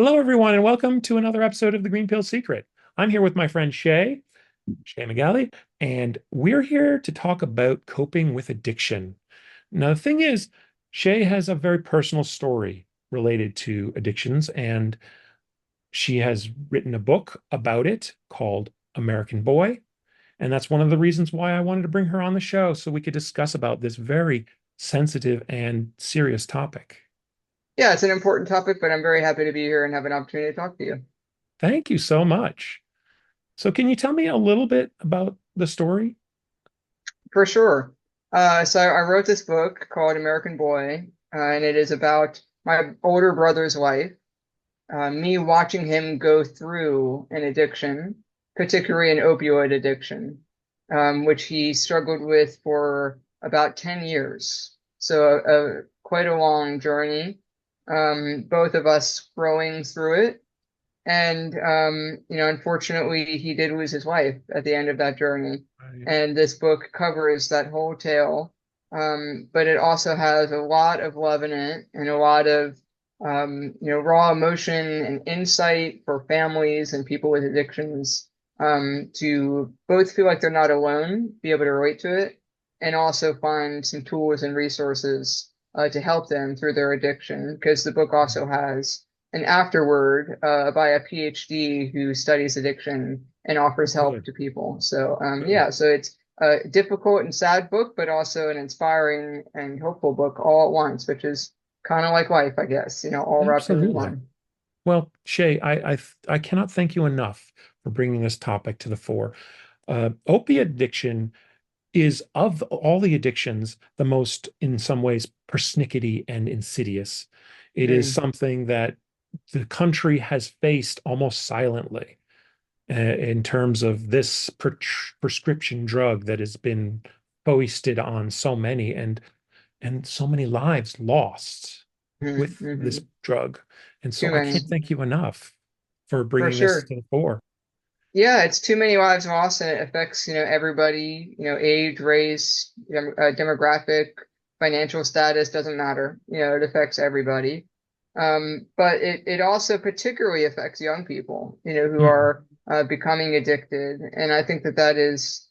Hello, everyone, and welcome to another episode of The Green Pill Secret. I'm here with my friend Shea Megale, and we're here to talk about coping with addiction. Now, the thing is, Shea has a very personal story related to addictions, and she has written a book about it called American Boy. And that's one of the reasons why I wanted to bring her on the show so we could discuss about this very sensitive and serious topic. Yeah, it's an important topic, but I'm very happy to be here and have an opportunity to talk to you. Thank you so much. So, can you tell me a little bit about the story? For sure. So I wrote this book called American Boy, and it is about my older brother's life, me watching him go through an addiction, particularly an opioid addiction, which he struggled with for about 10 years. So quite a long journey. Both of us growing through it. And unfortunately, he did lose his wife at the end of that journey. Right. And this book covers that whole tale. But it also has a lot of love in it and a lot of raw emotion and insight for families and people with addictions to both feel like they're not alone, be able to relate to it, and also find some tools and resources to help them through their addiction. Because the book also has an afterword by a PhD who studies addiction and offers help Good. to people. So Good. yeah, so it's a difficult and sad book, but also an inspiring and hopeful book all at once, which is kind of like life, I guess, all wrapped into Absolutely. one. Well, Shay, I cannot thank you enough for bringing this topic to the fore. Opiate addiction is, of all the addictions, the most, in some ways, persnickety and insidious. It is Mm, something that the country has faced almost silently in terms of this prescription drug that has been foisted on so many and so many lives lost with this hmm. drug. And so Too I many, can't thank you enough for for bringing this sure. to the fore. Yeah, it's too many lives lost, and it affects, everybody, age, race, demographic, financial status, doesn't matter. It affects everybody. But it also particularly affects young people, who Mm, are becoming addicted. And I think that that is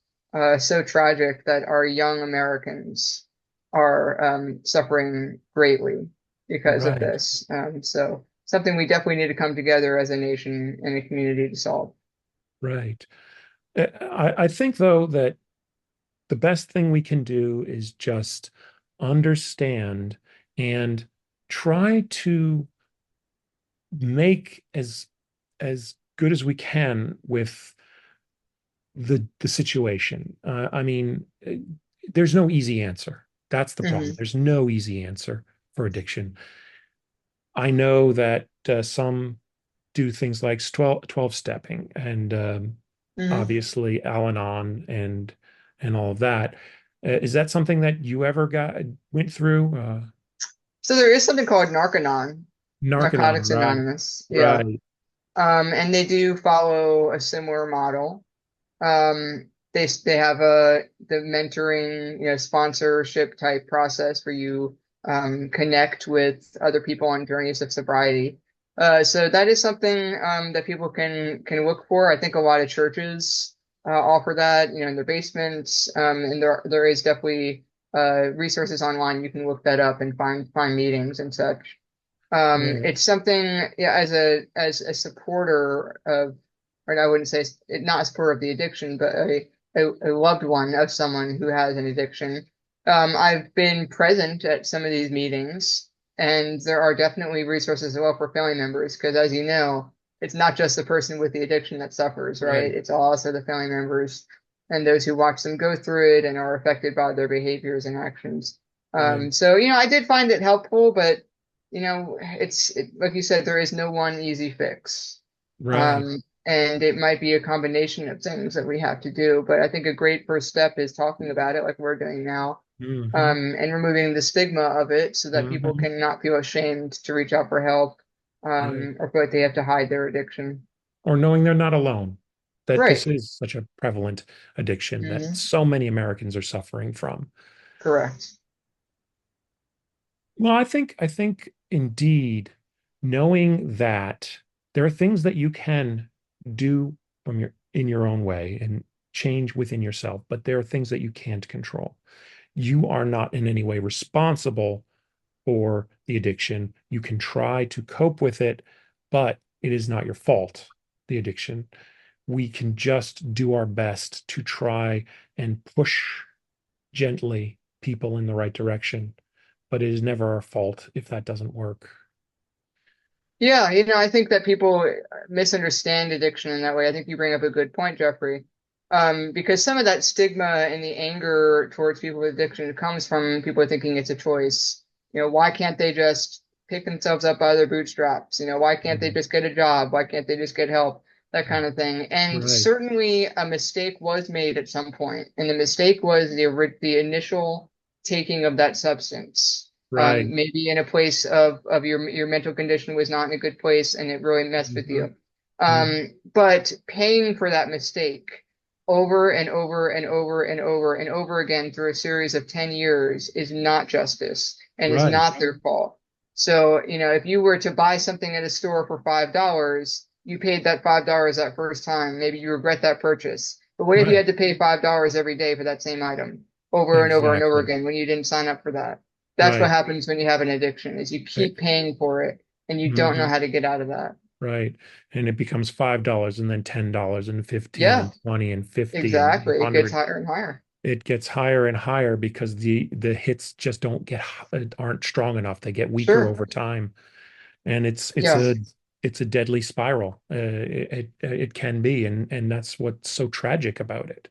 so tragic that our young Americans are suffering greatly because of right, this. So something we definitely need to come together as a nation and a community to solve. right. I think, though, that the best thing we can do is just understand and try to make as good as we can with the situation. I mean, there's no easy answer. That's the problem. Hmm. There's no easy answer for addiction. I know that some do things like 12 stepping and Hmm. obviously Al-Anon and all of that. Is that something that you ever went through? So there is something called Narcanon, Narconon, Narcotics right? Anonymous. Yeah. Right. And they do follow a similar model. They have the mentoring, sponsorship type process where you connect with other people on journeys of sobriety. So that is something that people can look for. I think a lot of churches offer that, in their basements, and there is definitely resources online. You can look that up and find meetings and such. Right. It's something, yeah, as a supporter of, or I wouldn't say not a supporter of the addiction, but a loved one of someone who has an addiction. I've been present at some of these meetings, and there are definitely resources as well for family members, because as you know, it's not just the person with the addiction that suffers, right? Right. It's also the family members and those who watch them go through it and are affected by their behaviors and actions. Right. So, I did find it helpful, but like you said, there is no one easy fix. Right. And it might be a combination of things that we have to do. But I think a great first step is talking about it like we're doing now, Hmm. and removing the stigma of it so that people Hmm. can not feel ashamed to reach out for help, Right. or feel like they have to hide their addiction. Or knowing they're not alone, that this Right. is such a prevalent addiction that Hmm. so many Americans are suffering from. Correct. Well, I think indeed knowing that there are things that you can do from your in your own way and change within yourself, but there are things that you can't control. You are not in any way responsible for the addiction. You can try to cope with it, but it is not your fault, the addiction. We can just do our best to try and push gently people in the right direction, but it is never our fault if that doesn't work. Yeah, I think that people misunderstand addiction in that way. I think you bring up a good point, Jeffrey. Because some of that stigma and the anger towards people with addiction comes from people thinking it's a choice. Why can't they just pick themselves up by their bootstraps? Why can't they Mhm. just get a job? Why can't they just get help? That kind of thing. And Right, certainly a mistake was made at some point, and the mistake was the initial taking of that substance. right. Maybe in a place of your mental condition was not in a good place and it really messed with Mhm. you. Mhm. But paying for that mistake over and over and over and over and over again through a series of 10 years is not justice and is Right, not their fault. So, if you were to buy something at a store for $5, you paid that $5 that first time. Maybe you regret that purchase. But what if you right. had to pay $5 every day for that same item over and over and over Exactly. again when you didn't sign up for that? That's what Right. happens when you have an addiction is you keep paying for it and you don't know Mhm. how to get out of that. Right. And it becomes $5 and then $10 and 15 Yeah, and 20 and 50 and exactly. It gets 100. higher and higher. It gets higher and higher because the hits just don't get aren't strong enough. They get weaker Sure. over time. And Yeah. it's a deadly spiral. It can be, and that's what's so tragic about it.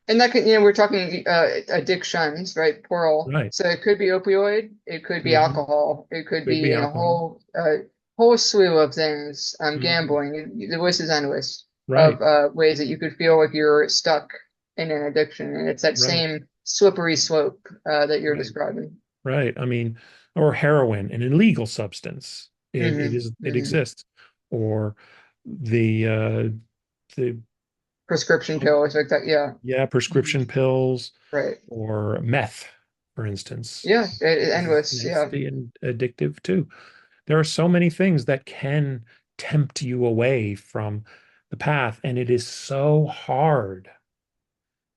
And that could, we're talking addictions, right? Plural. Right. So it could be opioid, it could be Hmm. alcohol, it could Could be be a alcohol. whole slew of things. Hmm. Gambling. The list is endless Right. of ways that you could feel like you're stuck in an addiction, and it's that Right. same slippery slope that you're Right. describing. Right. I mean, or heroin, an illegal substance. It Hmm. exists. Or the Prescription pills like that. Yeah. yeah, Mhm. prescription pills Right. or meth, for instance, Yeah. is Endless. Yeah. nasty and addictive too. There are so many things that can tempt you away from the path, and it is so hard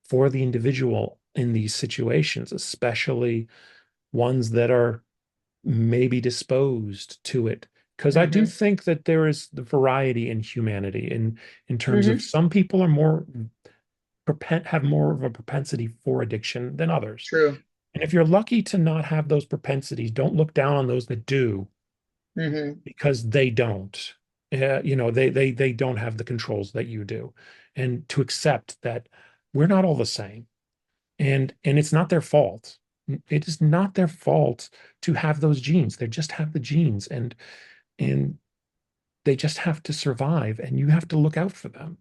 for the individual in these situations, especially ones that are maybe disposed to it. Because I do Hmm. think that there is the variety in humanity in terms of Hmm. some people are more have more of a propensity for addiction than others. True. And if you're lucky to not have those propensities, don't look down on those that do, Hmm. because they don't. They don't have the controls that you do, and to accept that we're not all the same, and it's not their fault. It is not their fault to have those genes. They just have the genes, and they just have to survive, and you have to look out for them.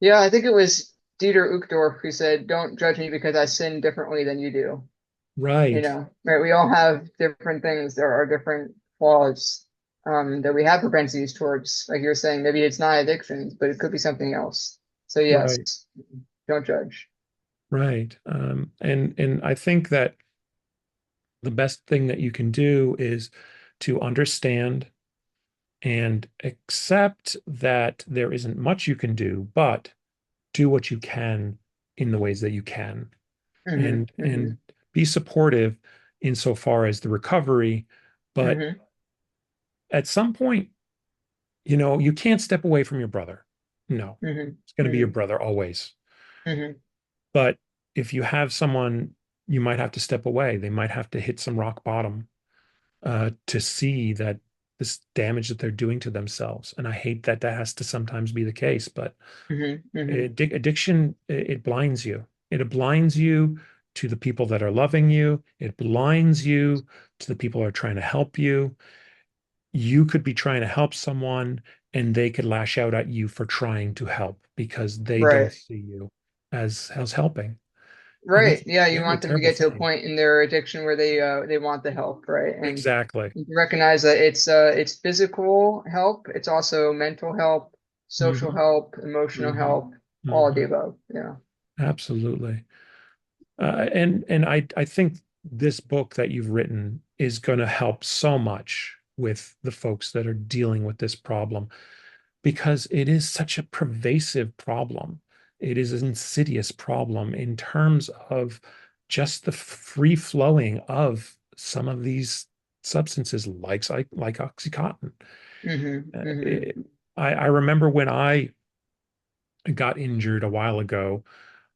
Yeah, I think it was Dieter Uchtdorf who said, "Don't judge me because I sin differently than you do." Right, Right? We all have different things. There are different flaws that we have propensities towards. Like you're saying, maybe it's not addictions, but it could be something else. So yes, right, don't judge. right. And I think that the best thing that you can do is to understand and accept that there isn't much you can do, but do what you can in the ways that you can, Hmm. and Hmm. be supportive insofar as the recovery. But Hmm. at some point, you can't step away from your brother. No, Hmm. it's going to be your Hmm. brother always. Hmm. But if you have someone, you might have to step away. They might have to hit some rock bottom to see that this damage that they're doing to themselves. And I hate that that has to sometimes be the case, but Hmm. Hmm. addiction, it blinds you. It blinds you to the people that are loving you. It blinds you to the people who are trying to help you. You could be trying to help someone and they could lash out at you for trying to help because they don't Right. see you as helping. And Right. that's a Yeah, you terrible, want them to terrible get to a thing. point in their addiction where they want the help, right? And Exactly. you recognize that it's physical help, it's also mental help, social Hmm. help, emotional Hmm. help, all of the Hmm. above. Yeah. Absolutely. And I think this book that you've written is going to help so much with the folks that are dealing with this problem because it is such a pervasive problem. It is an insidious problem in terms of just the free flowing of some of these substances like Oxycontin. Hmm. Uh, Hmm. it- I remember when I got injured a while ago,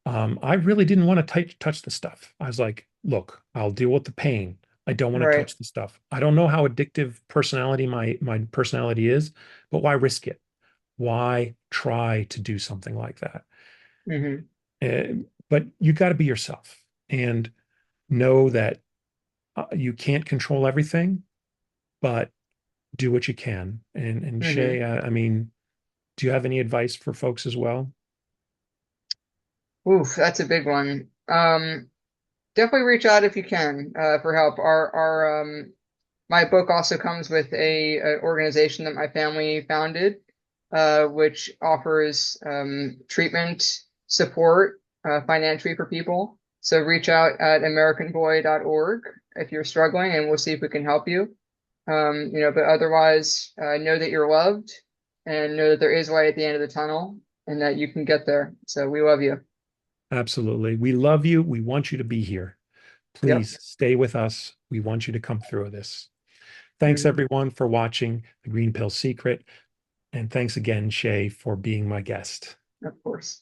I really didn't want to touch the stuff. I was like, look, I'll deal with the pain. I don't want to Right. touch the stuff. I don't know how addictive personality my personality is, but why risk it? Why try to do something like that? Hmm. But you got to be yourself and know that you can't control everything, but do what you can. And Hmm. Shay, I mean, do you have any advice for folks as well? Oof, that's a big one. Definitely reach out if you can for help. Our my book also comes with a organization that my family founded, which offers treatment support financially for people. So reach out at AmericanBoy.org if you're struggling, and we'll see if we can help you. But otherwise, know that you're loved and know that there is light at the end of the tunnel and that you can get there. So we love you. Absolutely. We love you. We want you to be here. Yep. Please stay with us. We want you to come through this. Thanks, Mhm. everyone, for watching The Green Pill Secret. And thanks again, Shay, for being my guest. Of course.